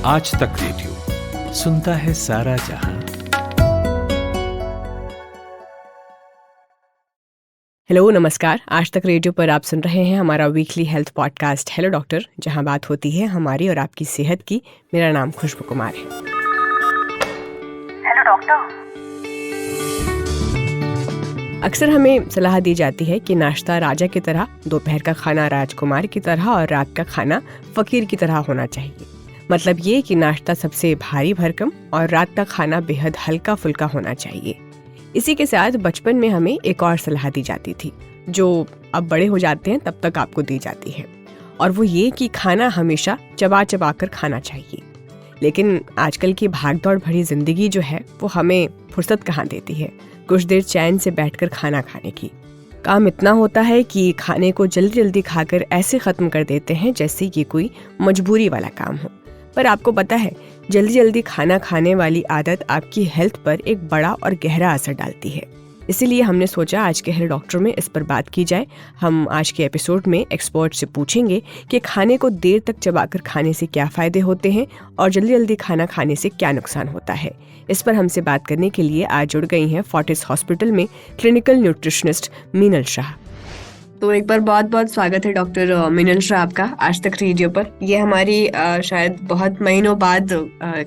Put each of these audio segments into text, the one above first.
आज तक रेडियो सुनता है सारा जहां। हेलो नमस्कार। आज तक रेडियो पर आप सुन रहे हैं हमारा weekly health podcast hello doctor, जहां बात होती है हमारी और आपकी सेहत की। मेरा नाम खुशबू कुमार है। Hello doctor. अक्सर हमें सलाह दी जाती है कि नाश्ता राजा की तरह, दोपहर का खाना राजकुमार की तरह और रात का खाना फकीर की तरह होना चाहिए। मतलब ये कि नाश्ता सबसे भारी भरकम और रात का खाना बेहद हल्का फुल्का होना चाहिए। इसी के साथ बचपन में हमें एक और सलाह दी जाती थी, जो अब बड़े हो जाते हैं तब तक आपको दी जाती है, और वो ये कि खाना हमेशा चबा चबा कर खाना चाहिए। लेकिन आजकल की भागदौड़ भरी जिंदगी जो है वो हमें फुर्सत कहाँ देती है कुछ देर चैन से बैठकर खाना खाने की। काम इतना होता है कि खाने को जल्दी जल्दी खाकर ऐसे खत्म कर देते हैं जैसे ये कोई मजबूरी वाला काम हो। पर आपको पता है, जल्दी जल्दी खाना खाने वाली आदत आपकी हेल्थ पर एक बड़ा और गहरा असर डालती है। इसीलिए हमने सोचा आज के हेल्थ डॉक्टर में इस पर बात की जाए। हम आज के एपिसोड में एक्सपर्ट से पूछेंगे कि खाने को देर तक चबाकर खाने से क्या फायदे होते हैं और जल्दी जल्दी खाना खाने से क्या नुकसान होता है। इस पर हमसे बात करने के लिए आज जुड़ गई हैं फोर्टिस हॉस्पिटल में क्लिनिकल न्यूट्रिशनिस्ट मीनल शाह। तो एक बार बहुत बहुत स्वागत है डॉक्टर मीनल शाह आपका आज तक रेडियो पर। ये हमारी शायद बहुत महीनों बाद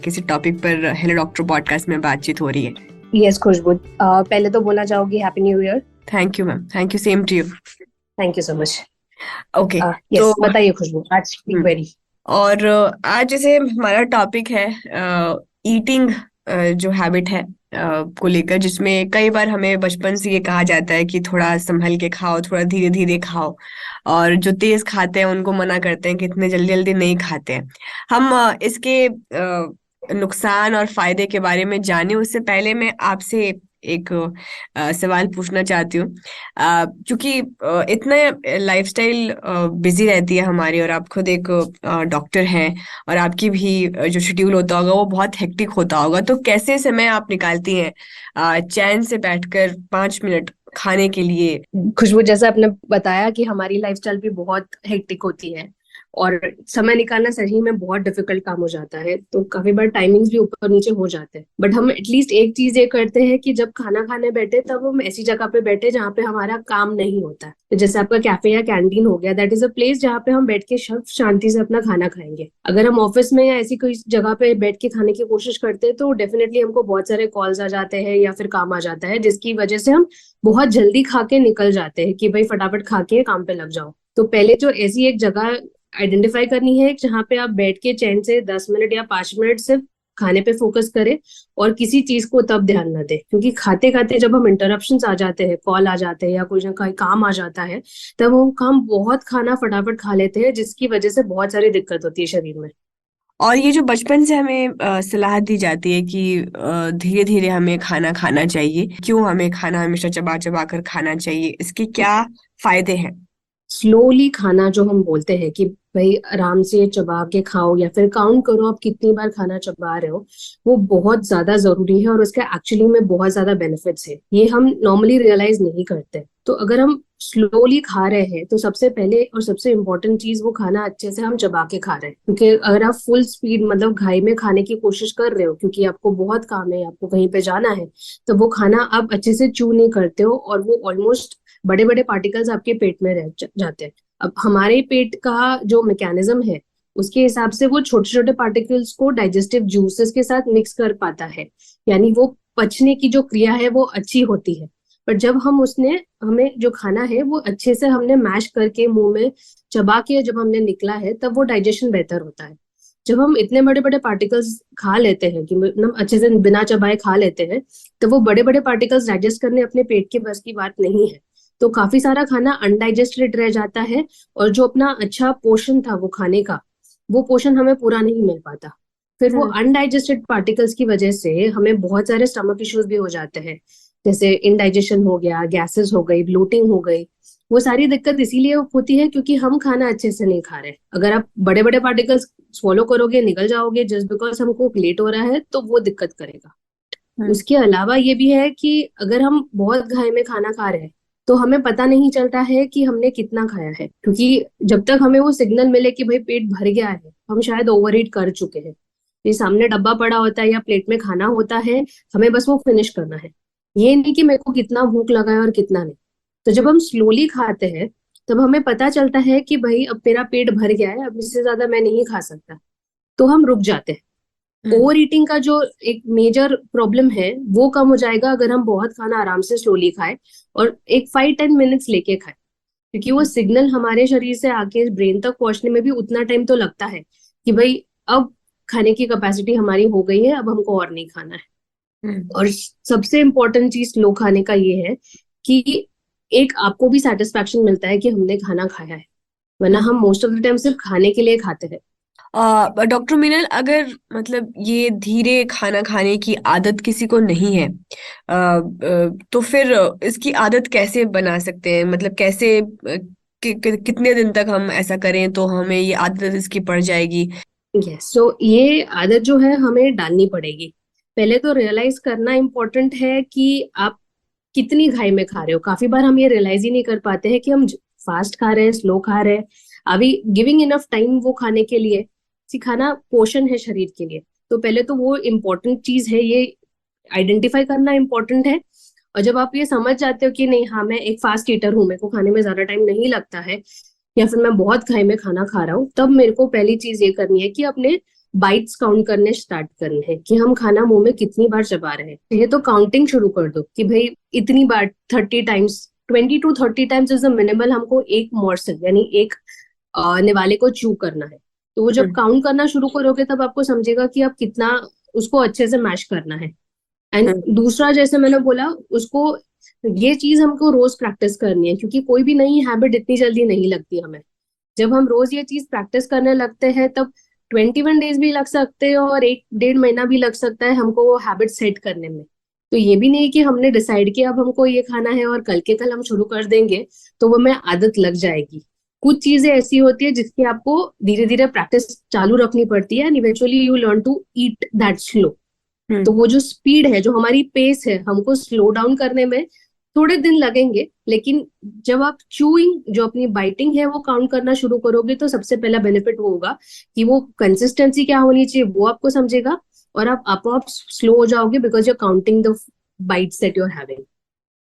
किसी टॉपिक पर हेलो डॉक्टर पॉडकास्ट में बातचीत हो रही है। यस खुशबू, पहले तो बोलना चाहूंगी happy new year. Thank you ma'am. Thank you, same to you. Thank you so much. Okay, तो बताइए खुशबू, आज क्वेरी। और आज जैसे हमारा टॉपिक है ईटिंग जो हैबिट है को लेकर, जिसमें कई बार हमें बचपन से ये कहा जाता है कि थोड़ा संभल के खाओ, थोड़ा धीरे धीरे खाओ, और जो तेज खाते हैं उनको मना करते हैं कि इतने जल्दी जल्दी नहीं खाते हैं। हम इसके नुकसान और फायदे के बारे में जाने उससे पहले मैं आपसे एक सवाल पूछना चाहती हूँ। क्योंकि इतना लाइफस्टाइल बिजी रहती है हमारी, और आप खुद एक डॉक्टर हैं और आपकी भी जो शेड्यूल होता होगा वो बहुत हेक्टिक होता होगा, तो कैसे समय आप निकालती हैं चैन से बैठकर 5 मिनट खाने के लिए? खुशबू, जैसा आपने बताया कि हमारी लाइफस्टाइल भी बहुत हेक्टिक होती है और समय निकालना सही में बहुत डिफिकल्ट काम हो जाता है, तो काफी बार टाइमिंग्स भी ऊपर नीचे हो जाते हैं। बट हम एटलीस्ट एक चीज ये करते हैं कि जब खाना खाने बैठे तब हम ऐसी जगह पे बैठे जहाँ पे हमारा काम नहीं होता है। तो जैसे आपका कैफे या कैंटीन हो गया, दैट इज अ प्लेस जहाँ पे हम बैठ के शांति से अपना खाना खाएंगे। अगर हम ऑफिस में या ऐसी कोई जगह पे बैठ के खाने की कोशिश करते हैं तो डेफिनेटली हमको बहुत सारे कॉल्स आ जाते हैं या फिर काम आ जाता है, जिसकी वजह से हम बहुत जल्दी खा के निकल जाते हैं कि भाई फटाफट खा के काम पे लग जाओ। तो पहले जो ऐसी एक जगह आइडेंटिफाई करनी है जहाँ पे आप बैठ के चैन से 10 मिनट या 5 मिनट सिर्फ खाने पे फोकस करें और किसी चीज को तब ध्यान न दे, क्योंकि खाते खाते जब हम इंटरप्शंस आ जाते हैं, कॉल आ जाते हैं या कोई ना कोई काम आ जाता है, तब हम काम बहुत खाना फटाफट खा लेते हैं, जिसकी वजह से बहुत सारी दिक्कत होती है शरीर में। और ये जो बचपन से हमें सलाह दी जाती है कि धीरे धीरे हमें खाना खाना चाहिए, क्यों हमें खाना हमेशा चबा चबा कर खाना चाहिए, इसके क्या फायदे हैं? स्लोली खाना जो हम बोलते हैं कि भाई आराम से चबा के खाओ या फिर काउंट करो आप कितनी बार खाना चबा रहे हो, वो बहुत ज्यादा जरूरी है और उसके एक्चुअली में बहुत ज्यादा बेनिफिट्स है। ये हम नॉर्मली रियलाइज नहीं करते। तो अगर हम स्लोली खा रहे हैं तो सबसे पहले और सबसे इम्पोर्टेंट चीज, वो खाना अच्छे से हम चबा के खा रहे हैं। क्योंकि अगर आप फुल स्पीड मतलब घाई में खाने की कोशिश कर रहे हो क्योंकि आपको बहुत काम है, आपको कहीं पे जाना है, तो वो खाना आप अच्छे से च्यू नहीं करते हो और वो ऑलमोस्ट बड़े बड़े पार्टिकल्स आपके पेट में रह जाते हैं। अब हमारे पेट का जो मैकेनिज्म है उसके हिसाब से वो छोटे छोटे पार्टिकल्स को डाइजेस्टिव जूसेस के साथ मिक्स कर पाता है, यानी वो पचने की जो क्रिया है वो अच्छी होती है। पर जब हमें जो खाना है वो अच्छे से हमने मैश करके मुंह में चबा के जब हमने निकला है, तब वो डाइजेशन बेहतर होता है। जब हम इतने बड़े बड़े पार्टिकल्स खा लेते हैं कि मतलब अच्छे से बिना चबाए खा लेते हैं, तो वो बड़े बड़े पार्टिकल्स डाइजेस्ट करने अपने पेट के बस की बात नहीं है। तो काफी सारा खाना अनडाइजेस्टेड रह जाता है और जो अपना अच्छा पोर्शन था वो खाने का, वो पोर्शन हमें पूरा नहीं मिल पाता। फिर वो अनडाइजेस्टेड पार्टिकल्स की वजह से हमें बहुत सारे स्टमक इश्यूज भी हो जाते हैं, जैसे इनडाइजेशन हो गया, गैसेस हो गई, ब्लोटिंग हो गई। वो सारी दिक्कत इसीलिए होती है क्योंकि हम खाना अच्छे से नहीं खा रहे। अगर आप बड़े बड़े पार्टिकल्स swallow करोगे, निकल जाओगे जस्ट बिकॉज हमको लेट हो रहा है, तो वो दिक्कत करेगा। उसके अलावा ये भी है कि अगर हम बहुत घाई में खाना खा रहे हैं तो हमें पता नहीं चलता है कि हमने कितना खाया है, क्योंकि जब तक हमें वो सिग्नल मिले कि भाई पेट भर गया है, हम शायद ओवर ईट कर चुके हैं। ये सामने डब्बा पड़ा होता है या प्लेट में खाना होता है, हमें बस वो फिनिश करना है। ये नहीं कि मेरे को कितना भूख लगा है और कितना नहीं। तो जब हम स्लोली खाते हैं तब हमें पता चलता है कि भाई अब मेरा पेट भर गया है, अब इससे ज्यादा मैं नहीं खा सकता, तो हम रुक जाते हैं। ओवर ईटिंग का जो एक मेजर प्रॉब्लम है वो कम हो जाएगा अगर हम बहुत खाना आराम से स्लोली खाएं और एक 5-10 मिनट्स लेके खाएं, क्योंकि वो सिग्नल हमारे शरीर से आके ब्रेन तक पहुंचने में भी उतना टाइम तो लगता है कि भाई अब खाने की कैपेसिटी हमारी हो गई है, अब हमको और नहीं खाना है। और सबसे इम्पोर्टेंट चीज स्लो खाने का ये है कि एक आपको भी सेटिस्फेक्शन मिलता है कि हमने खाना खाया है, वरना हम मोस्ट ऑफ द टाइम सिर्फ खाने के लिए खाते हैं। डॉक्टर मीनल, अगर मतलब ये धीरे खाना खाने की आदत किसी को नहीं है, तो फिर इसकी आदत कैसे बना सकते हैं? मतलब कैसे कितने दिन तक हम ऐसा करें तो हमें ये आदत इसकी पड़ जाएगी? यस, सो ये आदत जो है हमें डालनी पड़ेगी। पहले तो रियलाइज करना इम्पोर्टेंट है कि आप कितनी घाई में खा रहे हो। काफी बार हम ये रियलाइज ही नहीं कर पाते हैं कि हम फास्ट खा रहे हैं, स्लो खा रहे हैं, अभी गिविंग इनफ टाइम वो खाने के लिए। खाना पोषण है शरीर के लिए, तो पहले तो वो इम्पोर्टेंट चीज है, ये आइडेंटिफाई करना इम्पोर्टेंट है। और जब आप ये समझ जाते हो कि नहीं, हाँ मैं एक फास्ट ईटर हूँ, मेरे को खाने में ज्यादा टाइम नहीं लगता है, या फिर मैं बहुत घाई में खाना खा रहा हूँ, तब मेरे को पहली चीज ये करनी है कि अपने बाइट्स काउंट करने स्टार्ट करने हैं कि हम खाना मुंह में कितनी बार चबा रहे हैं। ये तो काउंटिंग शुरू कर दो कि भाई इतनी बार, 30 times, 20 to 30 times is the minimal हमको एक मॉर्सल यानी एक निवाले को चू करना है। तो वो जब काउंट करना शुरू करोगे तब आपको समझेगा कि आप कितना उसको अच्छे से मैश करना है। एंड दूसरा, जैसे मैंने बोला, उसको ये चीज हमको रोज प्रैक्टिस करनी है, क्योंकि कोई भी नई हैबिट इतनी जल्दी नहीं लगती हमें। जब हम रोज ये चीज प्रैक्टिस करने लगते हैं तब 21 डेज भी लग सकते हैं और 1-1.5 महीना भी लग सकता है हमको वो हैबिट सेट करने में। तो ये भी नहीं कि हमने डिसाइड किया अब हमको ये खाना है और कल के कल हम शुरू कर देंगे तो वो में आदत लग जाएगी। कुछ चीजें ऐसी होती है जिसकी आपको धीरे धीरे प्रैक्टिस चालू रखनी पड़ती है, and eventually you learn to eat that slow. तो वो जो स्पीड है, जो हमारी पेस है, हमको स्लो डाउन करने में थोड़े दिन लगेंगे, लेकिन जब आप चूइंग, जो अपनी बाइटिंग है, वो काउंट करना शुरू करोगे तो सबसे पहला बेनिफिट वो होगा कि वो कंसिस्टेंसी क्या होनी चाहिए वो आपको समझेगा, और आप स्लो हो जाओगे because you are counting the bites that you are having.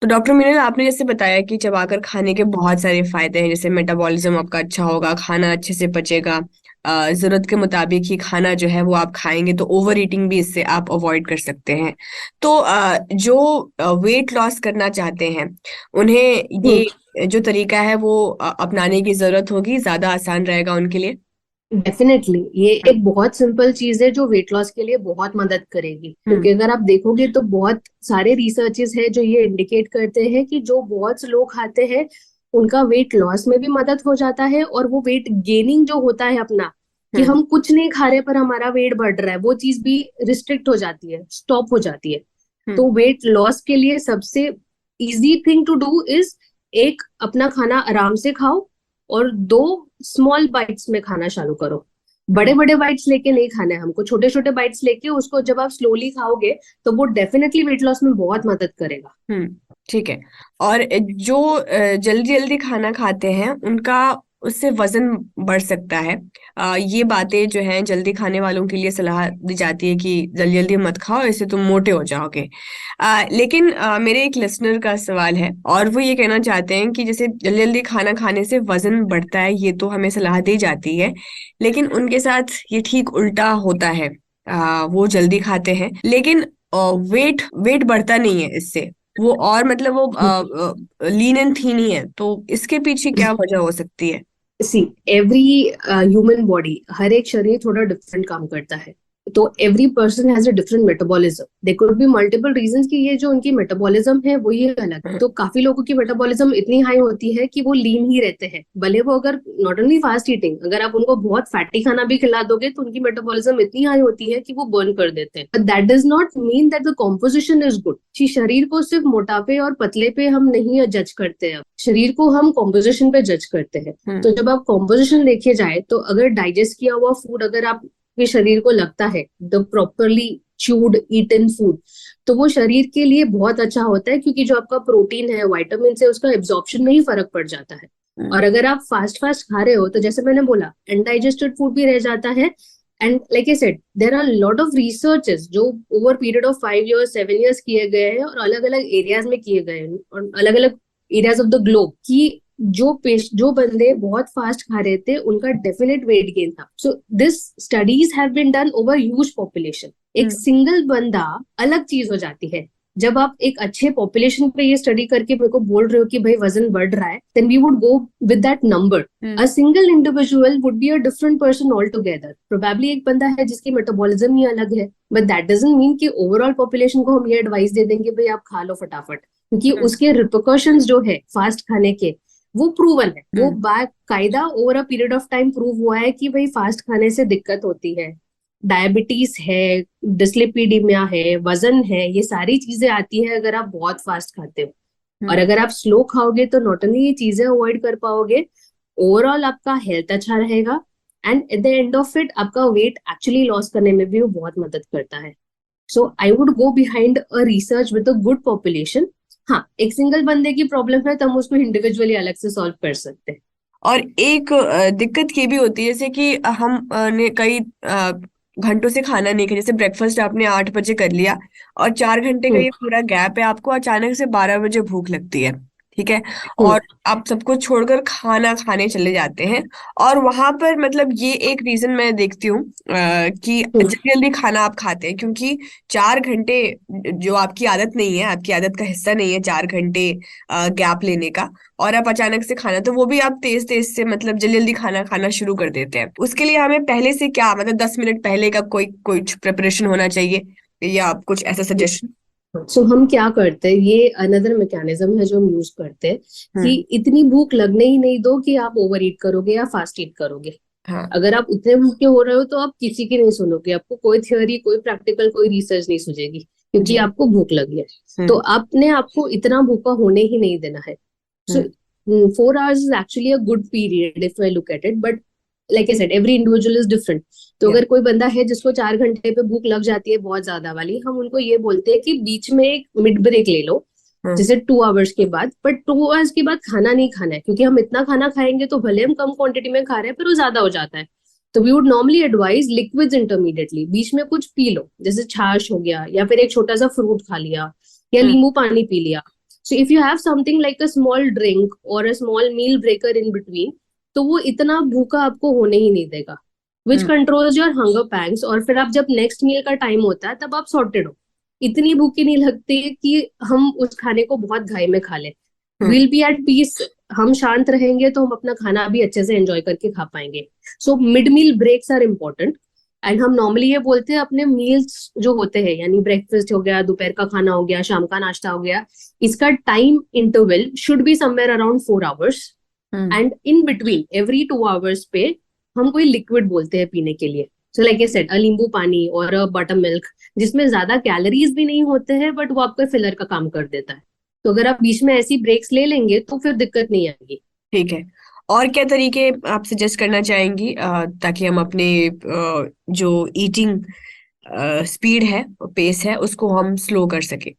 तो डॉक्टर मीनल, आपने जैसे बताया कि चबाकर खाने के बहुत सारे फायदे हैं, जैसे मेटाबॉलिज्म आपका अच्छा होगा, खाना अच्छे से पचेगा, जरूरत के मुताबिक ही खाना जो है वो आप खाएंगे, तो ओवर ईटिंग भी इससे आप अवॉइड कर सकते हैं। तो जो वेट लॉस करना चाहते हैं उन्हें ये जो तरीका है वो अपनाने की जरूरत होगी, ज्यादा आसान रहेगा उनके लिए। डेफिनेटली ये एक बहुत सिंपल चीज है जो वेट लॉस के लिए बहुत मदद करेगी, क्योंकि अगर आप देखोगे तो बहुत सारे रिसर्चेस है जो ये इंडिकेट करते हैं कि जो बहुत लोग खाते हैं उनका वेट लॉस में भी मदद हो जाता है, और वो वेट गेनिंग जो होता है अपना, कि हम कुछ नहीं खा रहे पर हमारा वेट बढ़ रहा है, वो चीज भी रिस्ट्रिक्ट हो जाती है, स्टॉप हो जाती है। तो वेट लॉस के लिए सबसे easy thing to do is, एक, अपना खाना आराम से खाओ, और 2 स्मॉल बाइट्स में खाना चालू करो। बड़े बड़े बाइट्स लेके नहीं खाना है हमको, छोटे छोटे बाइट्स लेके उसको जब आप स्लोली खाओगे तो वो डेफिनेटली वेट लॉस में बहुत मदद करेगा। ठीक है। और जो जल्दी जल्दी खाना खाते हैं उनका, उससे वजन बढ़ सकता है। ये बातें जो हैं जल्दी खाने वालों के लिए सलाह दी जाती है कि जल्दी जल्दी मत खाओ, इससे तुम मोटे हो जाओगे। लेकिन मेरे एक लिसनर का सवाल है और वो ये कहना चाहते हैं कि जैसे जल्दी जल्दी खाना खाने से वजन बढ़ता है, ये तो हमें सलाह दी जाती है, लेकिन उनके साथ ये ठीक उल्टा होता है। वो जल्दी खाते हैं लेकिन वेट वेट बढ़ता नहीं है इससे, वो और मतलब वो लीन एंड थीन ही है। तो इसके पीछे क्या वजह हो सकती है? सी, एवरी ह्यूमन बॉडी, हर एक शरीर थोड़ा डिफरेंट काम करता है, तो every person has a different metabolism. There could be multiple reasons कि ये जो उनकी मेटाबॉलिज्म है वो ये अलग है। तो काफी लोगों की मेटाबॉलिज्म इतनी हाई होती है कि वो लीन ही रहते हैं, भले वो, अगर नॉट ओनली फास्ट ईटिंग, अगर आप उनको बहुत फैटी खाना भी खिला दोगे तो उनकी मेटाबॉलिज्म इतनी हाई होती है कि वो बर्न कर देते हैं। But that does not mean that the composition is good. शरीर को सिर्फ मोटापे और पतले पे हम नहीं जज करते हैं, शरीर को हम कॉम्पोजिशन पे जज करते हैं। तो जब आप कॉम्पोजिशन देखे जाए तो अगर डाइजेस्ट किया हुआ फूड अगर आप के शरीर को लगता है, the properly chewed eaten food, तो वो शरीर के लिए बहुत अच्छा होता है, क्योंकि जो आपका प्रोटीन है, विटामिन है, उसका एब्जॉर्प्शन में ही फर्क पड़ जाता है। और अगर आप फास्ट फास्ट खा रहे हो तो जैसे मैंने बोला, अनडाइजेस्टेड फूड भी रह जाता है, and like I said there are lot of researches जो over period of 5 years 7 years किए गए हैं और अलग अलग एरियाज में किए गए हैं और अलग अलग एरियाज ऑफ द ग्लोब कि जो बंदे बहुत फास्ट खा रहे थे उनका डेफिनेट वेट गेन था. So this studies have been done over huge population. एक सिंगल बंदा अलग चीज हो जाती है. जब आप एक अच्छे पॉपुलेशन पे ये स्टडी करके मेरे को बोल रहे हो कि भाई वजन बढ़ रहा है, then we would go with that number. A single individual would be a different person all together. Probably एक बंदा है जिसकी मेटाबॉलिज्म ही अलग है, बट दैट डजंट मीन कि ओवरऑल पॉपुलेशन को हम ये एडवाइस दे देंगे भाई आप खा लो फटाफट, क्योंकि उसके रिपरकशंस जो है फास्ट खाने के वो प्रूवन है. वो बाकायदा over a period of time prove हुआ है कि भाई फास्ट खाने से दिक्कत होती है. डायबिटीज है, डिस्लिपिडीमिया है, वजन है, ये सारी चीजें आती है अगर आप बहुत फास्ट खाते हो. और अगर आप स्लो खाओगे तो नॉट ओनली ये चीजें अवॉइड कर पाओगे, ओवरऑल आपका हेल्थ अच्छा रहेगा and at the end of it आपका वेट एक्चुअली लॉस करने में भी वो बहुत मदद करता है. So I would go behind a research with a good population. हाँ, एक सिंगल बंदे की प्रॉब्लम है तो हम उसको इंडिविजुअली अलग से सॉल्व कर सकते हैं. और एक दिक्कत ये भी होती है जैसे कि हम ने कई घंटों से खाना नहीं खाया, जैसे ब्रेकफास्ट आपने 8 बजे कर लिया और 4 घंटे का ये पूरा गैप है, आपको अचानक से 12 बजे भूख लगती है, ठीक है, और आप सब कुछ छोड़कर खाना खाने चले जाते हैं। और वहां पर मतलब ये एक रीजन मैं देखती हूँ कि जल्दी जल्दी खाना आप खाते हैं क्योंकि 4 घंटे जो आपकी आदत नहीं है, आपकी आदत का हिस्सा नहीं है 4 घंटे गैप लेने का, और आप अचानक से खाना, तो वो भी आप तेज तेज से मतलब जल्दी जल्दी खाना खाना शुरू कर देते हैं। उसके लिए हमें पहले से क्या मतलब 10 मिनट पहले का कोई कुछ प्रिपरेशन होना चाहिए या कुछ ऐसा सजेशन? सो हम क्या करते हैं, ये अनदर मैकेनिज्म है जो हम यूज करते हैं कि इतनी भूख लगने ही नहीं दो कि आप ओवर ईट करोगे या फास्ट ईट करोगे. हाँ. अगर आप उतने भूखे हो रहे हो तो आप किसी की नहीं सुनोगे, आपको कोई थ्योरी, कोई प्रैक्टिकल, कोई रिसर्च नहीं सुझेगी क्योंकि आपको भूख लगी है. तो आपने आपको इतना भूखा होने ही नहीं देना है. सो 4 hours is actually a good period if I look at it, but like I said, every individual is different. तो अगर कोई बंदा है जिसको 4 घंटे पे भूख लग जाती है बहुत ज्यादा वाली, हम उनको ये बोलते हैं कि बीच में एक मिड ब्रेक ले लो, जैसे 2 hours के बाद, बट 2 hours के बाद खाना नहीं खाना है क्योंकि हम इतना खाना खाएंगे तो भले हम कम क्वांटिटी में खा रहे हैं पर वो ज्यादा हो जाता है. तो we would normally advise liquids intermediately, बीच में कुछ पी लो, जैसे छाछ हो गया या फिर एक छोटा सा फ्रूट खा लिया या नींबू पानी पी लिया. So if you have something like a small drink or a small meal breaker in between, तो वो इतना भूखा आपको होने ही नहीं देगा, which controls your hunger pangs. और फिर आप जब नेक्स्ट मील का टाइम होता है तब आप सॉर्टेड हो, इतनी भूखी नहीं लगती कि हम उस खाने को बहुत घाई में खा लें. We'll be at peace, हम शांत रहेंगे तो हम अपना खाना भी अच्छे से एंजॉय करके खा पाएंगे. So mid meal breaks are important. And हम नॉर्मली ये बोलते हैं अपने मील्स जो होते हैं, यानी ब्रेकफास्ट हो गया, दोपहर का खाना हो गया, शाम का नाश्ता हो गया, इसका time interval should be somewhere around 4 hours. And in between every 2 hours पे हम कोई लिक्विड बोलते हैं पीने के लिए. सो लाइक आई सेड, अ नींबू पानी और अ बटर मिल्क, जिसमें ज्यादा कैलोरीज भी नहीं होते हैं बट वो आपका फिलर का काम कर देता है. तो अगर आप बीच में ऐसी ब्रेक्स ले लेंगे तो फिर दिक्कत नहीं आएगी. ठीक है. और क्या तरीके आप सजेस्ट करना चाहेंगी ताकि हम अपने जो ईटिंग स्पीड है, पेस है, उसको हम स्लो कर सके?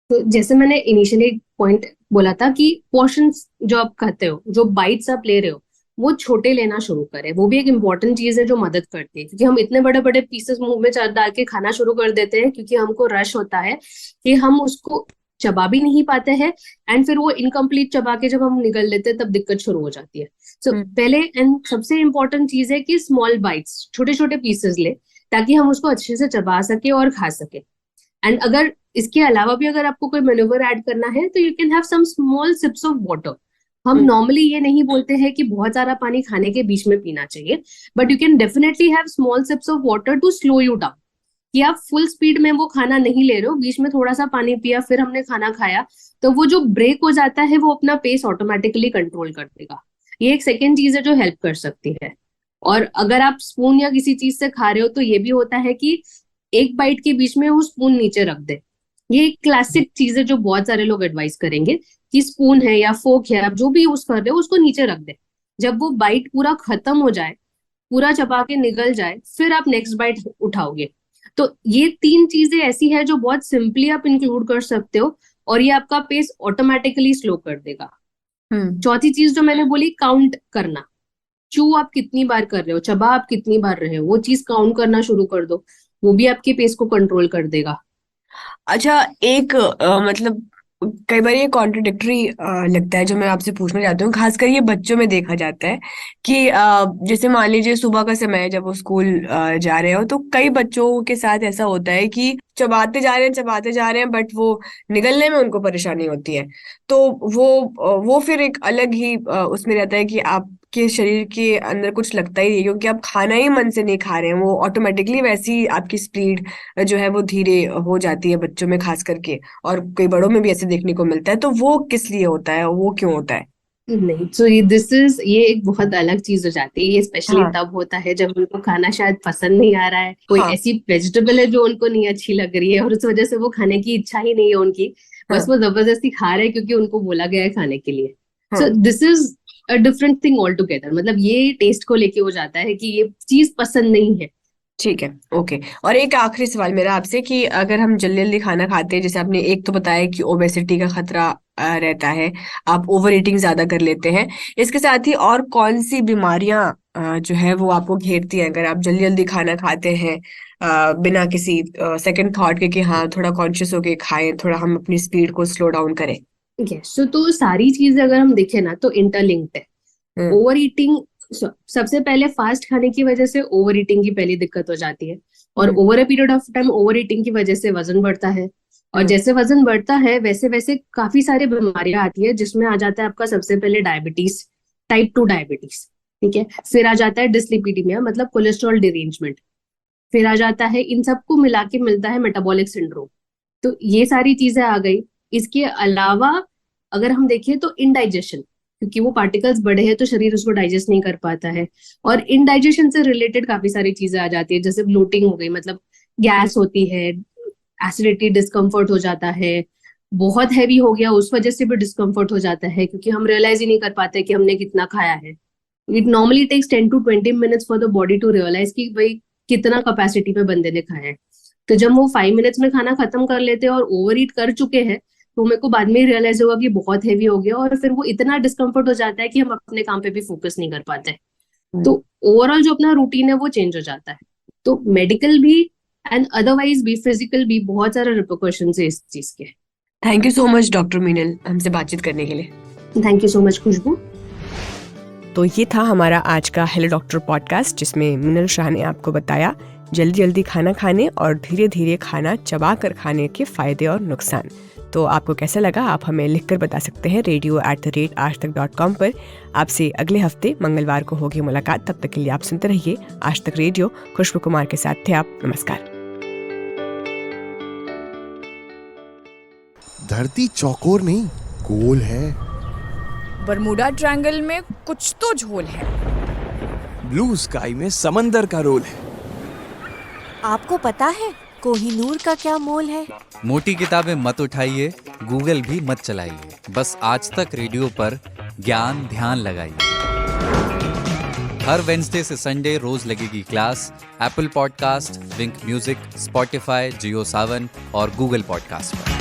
तो जैसे मैंने इनिशियली पॉइंट बोला था कि पोर्शंस जो आप खाते हो, जो बाइट्स आप ले रहे हो, वो छोटे लेना शुरू करें. वो भी एक इम्पॉर्टेंट चीज है जो मदद करती है, क्योंकि हम इतने बड़े बड़े पीसेस मुंह में डाल के खाना शुरू कर देते हैं क्योंकि हमको रश होता है कि हम उसको चबा भी नहीं पाते हैं, एंड फिर वो इनकम्प्लीट चबा के जब हम निगल लेते हैं तब दिक्कत शुरू हो जाती है. सो पहले एंड सबसे इम्पोर्टेंट चीज है कि स्मॉल बाइट्स, छोटे छोटे पीसेस ले, ताकि हम उसको अच्छे से चबा सके और खा सके. एंड अगर इसके अलावा भी अगर आपको कोई मैनूवर ऐड करना है तो you can have some small sips of water. हम नॉर्मली ये नहीं बोलते हैं कि बहुत सारा पानी खाने के बीच में पीना चाहिए, but you can definitely have small sips of water to slow you down. कि आप फुल स्पीड में वो खाना नहीं ले रहे हो, बीच में थोड़ा सा पानी पिया फिर हमने खाना खाया, तो वो जो ब्रेक हो जाता है वो अपना पेस ऑटोमेटिकली कंट्रोल कर देगा. ये एक सेकेंड चीज है जो हेल्प कर सकती है. और अगर आप स्पून या किसी चीज से खा रहे हो तो ये भी होता है कि एक बाइट के बीच में वो स्पून नीचे रख दे. ये एक क्लासिक चीज है जो बहुत सारे लोग एडवाइस करेंगे कि स्पून है या फोक है, आप जो भी यूज कर रहे हो उसको नीचे रख दे. जब वो बाइट पूरा खत्म हो जाए, पूरा चबा के निगल जाए, फिर आप नेक्स्ट बाइट उठाओगे. तो ये 3 चीजें ऐसी है जो बहुत सिंपली आप इंक्लूड कर सकते हो और ये आपका पेस ऑटोमेटिकली स्लो कर देगा. चौथी चीज जो मैंने बोली, काउंट करना. च्यू आप कितनी बार कर रहे हो, चबा आप कितनी बार रहे हो, वो चीज काउंट करना शुरू कर दो, वो भी आपके पेस को कंट्रोल कर देगा। अच्छा, एक मतलब कई बार ये कॉन्ट्रडिक्टरी लगता है जो मैं आपसे पूछना चाहती हूँ, खासकर ये बच्चों में देखा जाता है कि जैसे मान लीजिए सुबह का समय है, जब वो स्कूल जा रहे हो, तो कई बच्चों के साथ ऐसा होता है कि चबाते जा रहे हैं बट वो निगलने में उनको परेशानी होती है। तो वो फिर एक अलग ही उसमें रहता है कि आपके शरीर के अंदर कुछ लगता ही नहीं, क्योंकि आप खाना ही मन से नहीं खा रहे हैं, वो ऑटोमेटिकली वैसी आपकी स्पीड जो है वो धीरे हो जाती है बच्चों में खास करके, और कई बड़ों में भी ऐसे देखने को मिलता है। तो वो किस लिए होता है, वो क्यों होता है? नहीं, तो ये एक बहुत अलग चीज हो जाती है। ये स्पेशली हाँ तब होता है जब उनको खाना शायद पसंद नहीं आ रहा है, कोई हाँ ऐसी वेजिटेबल है जो उनको नहीं अच्छी लग रही है और उस वजह से वो खाने की इच्छा ही नहीं है उनकी, बस हाँ वो जबरदस्ती खा रहे हैं क्योंकि उनको बोला गया है खाने के लिए। सो हाँ। This is a different thing all together. मतलब ये टेस्ट को लेके हो जाता है कि ये चीज पसंद नहीं है। ठीक है, ओके। और एक आखिरी सवाल मेरा आपसे कि अगर हम जल्दी जल्दी खाना खाते हैं, जैसे आपने एक तो बताया कि ओबेसिटी का खतरा रहता है, आप ओवर ईटिंग ज्यादा कर लेते हैं, इसके साथ ही और कौन सी बीमारियां जो है वो आपको घेरती हैं अगर आप जल्दी जल्दी खाना खाते हैं बिना किसी सेकंड थॉट के कि हाँ थोड़ा कॉन्शियस होके खाएं, थोड़ा हम अपनी स्पीड को स्लो डाउन करें? यस, तो सारी चीजें अगर हम देखें ना तो इंटरलिंक्ड है। हम्म ओवर ईटिंग, सबसे पहले फास्ट खाने की वजह से ओवर ईटिंग की पहली दिक्कत हो जाती है, और hmm over a period of time over eating की वजह से वजन बढ़ता है, और हम्म जैसे वजन बढ़ता है वैसे वैसे काफी सारी बीमारियां आती है, जिसमें आ जाता है आपका सबसे पहले डायबिटीज, टाइप 2 डायबिटीज। ठीक है, फिर आ जाता है डिसलिपिडीमिया मतलब कोलेस्ट्रॉल डिरेंजमेंट, फिर आ जाता है, इन सबको मिला के मिलता है मेटाबॉलिक सिंड्रोम। तो ये सारी चीजें आ गई। इसके अलावा अगर हम देखें तो इनडाइजेशन, क्योंकि वो पार्टिकल्स बड़े हैं तो शरीर उसको डाइजेस्ट नहीं कर पाता है, और इनडाइजेशन से रिलेटेड काफी सारी चीजें आ जाती है, जैसे ब्लोटिंग हो गई, मतलब गैस होती है, एसिडिटी, डिस्कम्फर्ट हो जाता है, बहुत हैवी हो गया उस वजह से भी डिस्कम्फर्ट हो जाता है, क्योंकि हम रियलाइज ही नहीं कर पाते कि हमने कितना खाया है। It normally takes 10 to 20 minutes for the body to realize कि भाई कितना कैपेसिटी पे बंदे ने खाया है। तो जब वो 5 मिनट्स में खाना खत्म कर लेते हैं और ओवर ईट कर चुके हैं, तो मेरे को बाद में रियलाइज होगा कि बहुत हैवी हो गया, और फिर वो इतना डिस्कम्फर्ट हो जाता है कि हम अपने काम पे भी फोकस नहीं कर पाते। तो ओवरऑल जो अपना रूटीन है वो चेंज हो जाता है। तो मेडिकल भी एंड अदरवाइज भी, फिजिकल भी, बहुत सारे रिपोर्शन है इस चीज के। Thank you so much doctor Meenal हमसे बातचीत करने के लिए। थैंक यू सो मच खुशबू। तो ये था हमारा आज का हेलो डॉक्टर पॉडकास्ट, जिसमें मिनल शाह ने आपको बताया जल्दी जल्दी खाना खाने और धीरे धीरे खाना चबा कर खाने के फायदे और नुकसान। तो आपको कैसा लगा आप हमें लिखकर बता सकते हैं radio@aajtak.com पर। आपसे अगले हफ्ते मंगलवार को होगी मुलाकात। तब तक के लिए आप सुनते रहिए आज तक रेडियो। खुशबू कुमार के साथ थे आप। नमस्कार। धरती चौकोर नहीं गोल है। बरमूडा ट्रायंगल में कुछ तो झोल है। ब्लू स्काई में समंदर का रोल है। आपको पता है कोहिनूर का क्या मोल है? मोटी किताबें मत उठाइए, गूगल भी मत चलाइए, बस आज तक रेडियो पर ज्ञान ध्यान लगाइए। हर वेडनेसडे से संडे रोज लगेगी क्लास एप्पल पॉडकास्ट, विंक म्यूजिक, स्पॉटिफाई, जियो सावन और गूगल पॉडकास्ट पर।